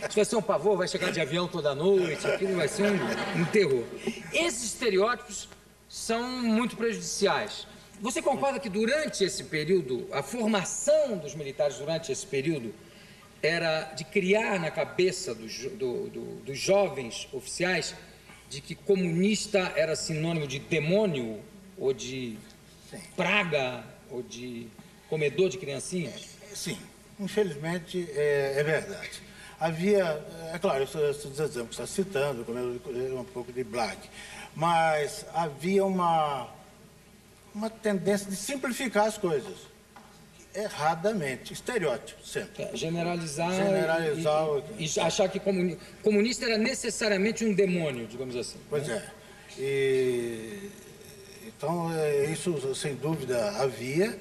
Isso vai ser um pavor, vai chegar de avião toda noite, aquilo vai ser um terror. Esses estereótipos são muito prejudiciais. Você concorda que durante esse período, a formação dos militares durante esse período era de criar na cabeça dos jovens oficiais de que comunista era sinônimo de demônio ou de praga ou de comedor de criancinhas? Sim, infelizmente é verdade. Havia, é claro, esses exemplos que você está citando, como um pouco de Black, mas havia uma tendência de simplificar as coisas. Erradamente, estereótipo, sempre. Generalizar e achar que comunista era necessariamente um demônio, digamos assim. Pois né? Então, isso sem dúvida havia.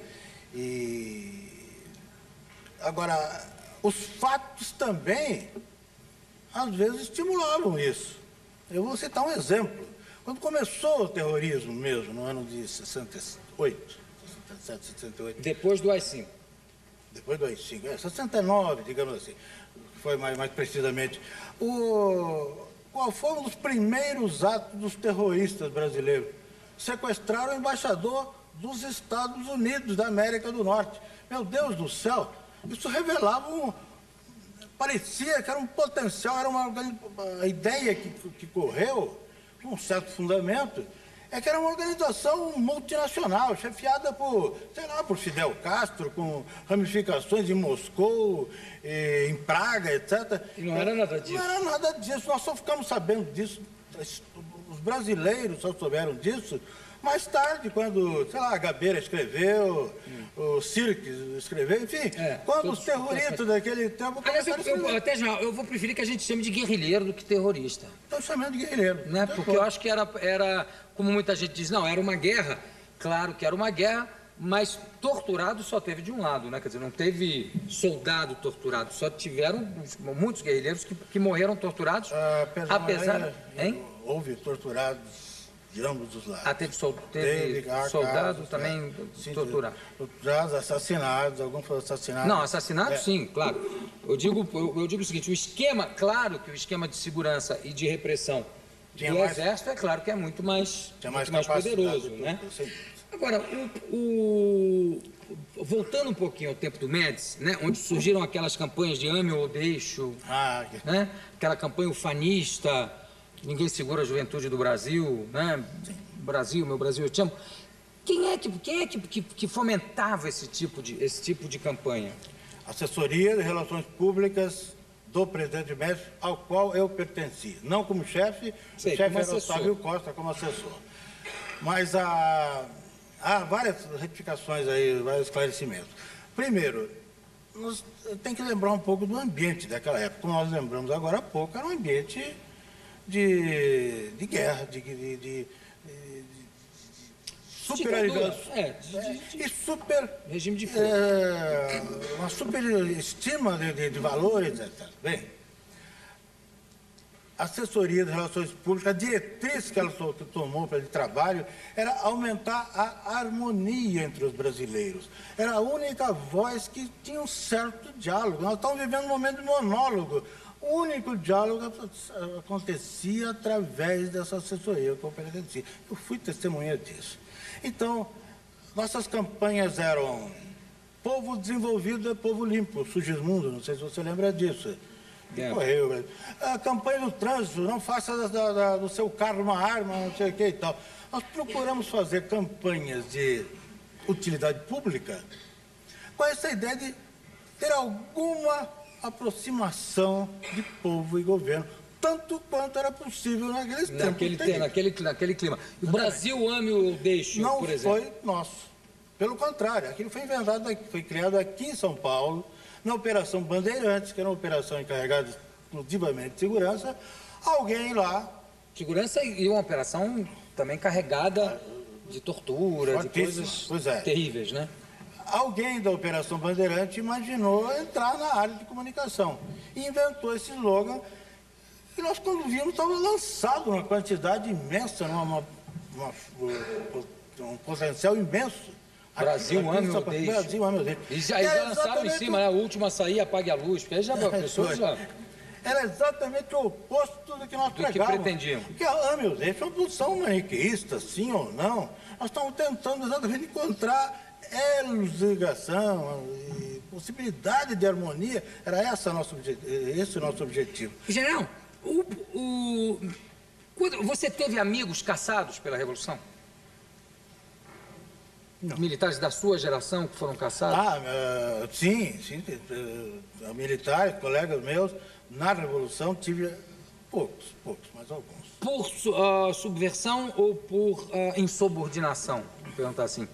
Agora, os fatos também, às vezes, estimulavam isso. Eu vou citar um exemplo. Quando começou o terrorismo mesmo, no ano de 68, 67, 68. Depois do AI-5. Depois do AI-5, 69, digamos assim, foi mais precisamente. Qual foi um dos primeiros atos dos terroristas brasileiros? Sequestraram o embaixador dos Estados Unidos da América do Norte. Meu Deus do céu, isso revelava parecia que era um potencial, era a ideia que correu, com um certo fundamento, é que era uma organização multinacional, chefiada por Fidel Castro, com ramificações em Moscou, em Praga, etc. E não era nada disso. Não era nada disso, nós só ficamos sabendo disso, os brasileiros só souberam disso mais tarde, quando, a Gabeira escreveu, o Sirkes escreveu, enfim, quando os terroristas daquele tempo... Aliás, eu vou preferir que a gente chame de guerrilheiro do que terrorista. Estou chamando de guerrilheiro. Né? Porque eu acho que era, como muita gente diz, não, era uma guerra, claro que era uma guerra, mas torturado só teve de um lado, né? Quer dizer, não teve soldado torturado, só tiveram muitos guerrilheiros que morreram torturados, apesar... Houve torturados de ambos os lados. Teve soldados também torturados. Torturados, assassinados, alguns foram assassinados. Não, assassinados sim, claro. Eu digo o seguinte, claro que o esquema de segurança e de repressão do Exército, é claro que é muito mais poderoso, né? Agora, voltando um pouquinho ao tempo do Médici, né, onde surgiram aquelas campanhas de ame ou deixo, né, aquela campanha ufanista, ninguém segura a juventude do Brasil, né? Brasil, meu Brasil, eu te amo. Quem é que fomentava esse tipo de campanha? Assessoria de Relações Públicas do presidente Médici, ao qual eu pertenci. Não como chefe, o chefe era Otávio Costa como assessor. Mas há várias retificações aí, vários esclarecimentos. Primeiro, tem que lembrar um pouco do ambiente daquela época. Como nós lembramos agora há pouco, era um ambiente de guerra, de superioridade. Regime de fogo. Uma superestima de valores, etc. Bem, a assessoria de relações públicas, a diretriz que ela tomou para o trabalho era aumentar a harmonia entre os brasileiros. Era a única voz que tinha um certo diálogo. Nós estamos vivendo um momento de monólogo. O único diálogo acontecia através dessa assessoria que eu pertencia. Eu fui testemunha disso. Então, nossas campanhas eram povo desenvolvido é povo limpo, Sugismundo, não sei se você lembra disso. Correu. A campanha do trânsito, não faça do seu carro uma arma, não sei o que e tal. Nós procuramos fazer campanhas de utilidade pública com essa ideia de ter alguma aproximação de povo e governo, tanto quanto era possível naqueles tempos. Naquele clima. O Brasil ame ou deixe, por exemplo? Não foi nosso. Pelo contrário, aquilo foi inventado, foi criado aqui em São Paulo, na Operação Bandeirantes, que era uma operação encarregada exclusivamente de segurança. Alguém lá... Segurança e uma operação também carregada de tortura, de coisas terríveis, né? Alguém da Operação Bandeirante imaginou entrar na área de comunicação e inventou esse slogan e nós, quando vimos, estava lançado uma quantidade imensa, um potencial imenso. Brasil ame ou deixe. Brasil ame ou deixe. E já lançaram em cima, né? O último a sair, apague a luz, porque aí já a pessoa já... era exatamente o oposto do que nós pregávamos. Do que pretendíamos. Porque, meu Deus, é uma posição maniqueísta, sim ou não. Nós estamos tentando exatamente encontrar elos de ligação e possibilidade de harmonia. Era esse o nosso objetivo. General, você teve amigos caçados pela Revolução? Não. Militares da sua geração que foram caçados? Sim. Militares, colegas meus, na Revolução tive poucos, mas alguns. Por subversão ou por insubordinação? Vou perguntar assim.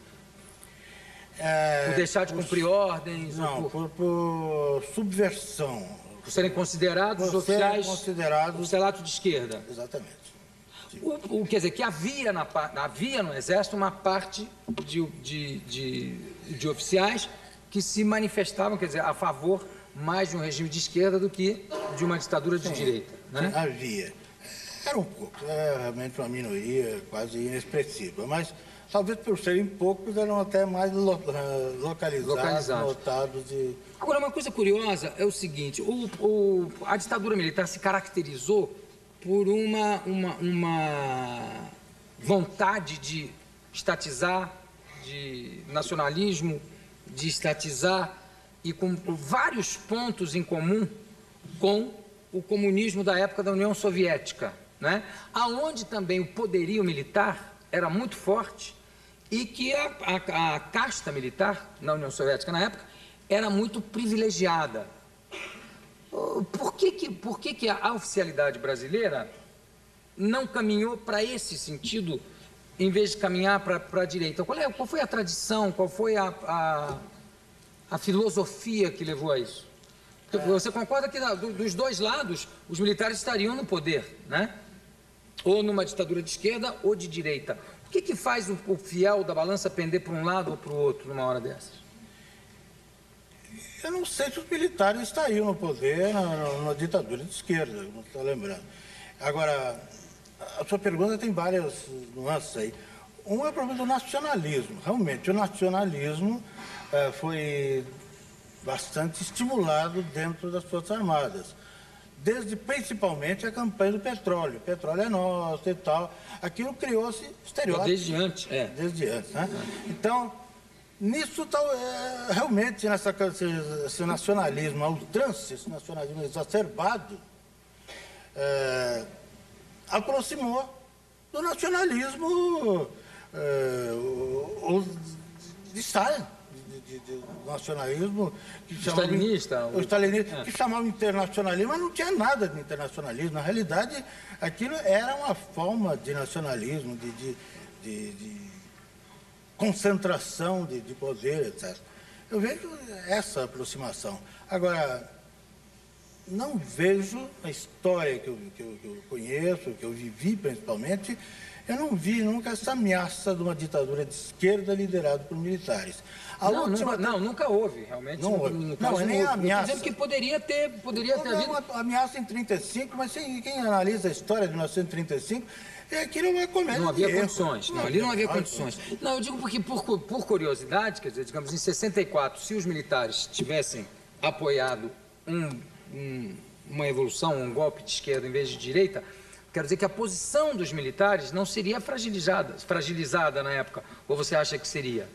Por deixar de cumprir ordens? Não, por subversão. Por serem considerados oficiais do selato de esquerda? Exatamente. Quer dizer, que havia no Exército uma parte de oficiais que se manifestavam, quer dizer, a favor mais de um regime de esquerda do que de uma ditadura de direita, né? Havia. Era um pouco, realmente uma minoria quase inexpressiva, mas talvez por serem poucos eram até mais localizados. Notados de... Agora, uma coisa curiosa é o seguinte, a ditadura militar se caracterizou por uma vontade de estatizar, de nacionalismo, de estatizar, e com vários pontos em comum com o comunismo da época da União Soviética, né? Aonde também o poderio militar era muito forte e que a casta militar na União Soviética na época era muito privilegiada. Por que a oficialidade brasileira não caminhou para esse sentido, em vez de caminhar para a direita? Qual foi a tradição, qual foi a filosofia que levou a isso? Você concorda que dos dois lados os militares estariam no poder, né? Ou numa ditadura de esquerda ou de direita. O que faz o fiel da balança pender para um lado ou para o outro numa hora dessas? Eu não sei se os militares estariam no poder na ditadura de esquerda, não estou lembrando. Agora, a sua pergunta tem várias nuances aí. Um é o problema do nacionalismo. Realmente, o nacionalismo foi bastante estimulado dentro das Forças Armadas. Desde, principalmente, a campanha do petróleo. O petróleo é nosso e tal. Aquilo criou-se estereótipos. Desde antes, Desde antes, né? Então, nisso, realmente, esse nacionalismo, a ultrância, esse nacionalismo exacerbado, aproximou do nacionalismo de Stalin, do nacionalismo que chamava internacionalismo, mas não tinha nada de internacionalismo. Na realidade, aquilo era uma forma de nacionalismo, de concentração de poder, etc. Eu vejo essa aproximação. Agora, não vejo a história que eu conheço, que eu vivi principalmente, eu não vi nunca essa ameaça de uma ditadura de esquerda liderada por militares. Nunca houve, realmente. Não houve. Não, nem a ameaça. Dizendo que poderia ter havido. Uma ameaça em 1935, mas quem analisa a história de 1935, aquilo é uma comédia. Não havia condições. Ali não havia condições. Não, eu digo porque, por curiosidade, quer dizer, digamos, em 64, se os militares tivessem apoiado uma evolução, um golpe de esquerda em vez de direita, quero dizer que a posição dos militares não seria fragilizada na época. Ou você acha que seria?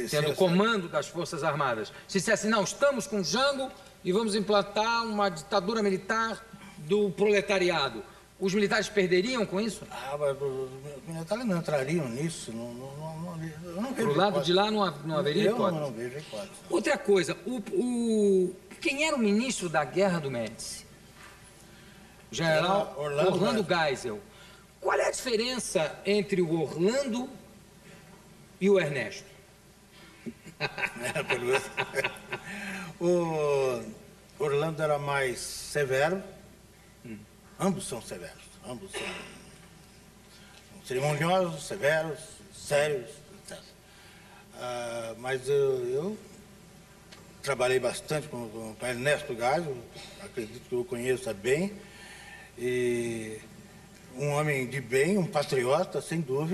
Tendo o comando das Forças Armadas. Se dissesse, não, estamos com Jango e vamos implantar uma ditadura militar do proletariado. Os militares perderiam com isso? Mas os militares não entrariam nisso. Eu não vejo. Pro lado de lá não haveria hipótese? Eu não vejo hipótese. Outra coisa, quem era o ministro da Guerra do Médici? O general Orlando Geisel. Qual é a diferença entre o Orlando e o Ernesto? O Orlando era mais severo. Ambos são severos. Ambos são cerimoniosos, severos, sérios, etc. Mas eu trabalhei bastante com o Ernesto Geisel, acredito que eu o conheça bem. E um homem de bem, um patriota, sem dúvida.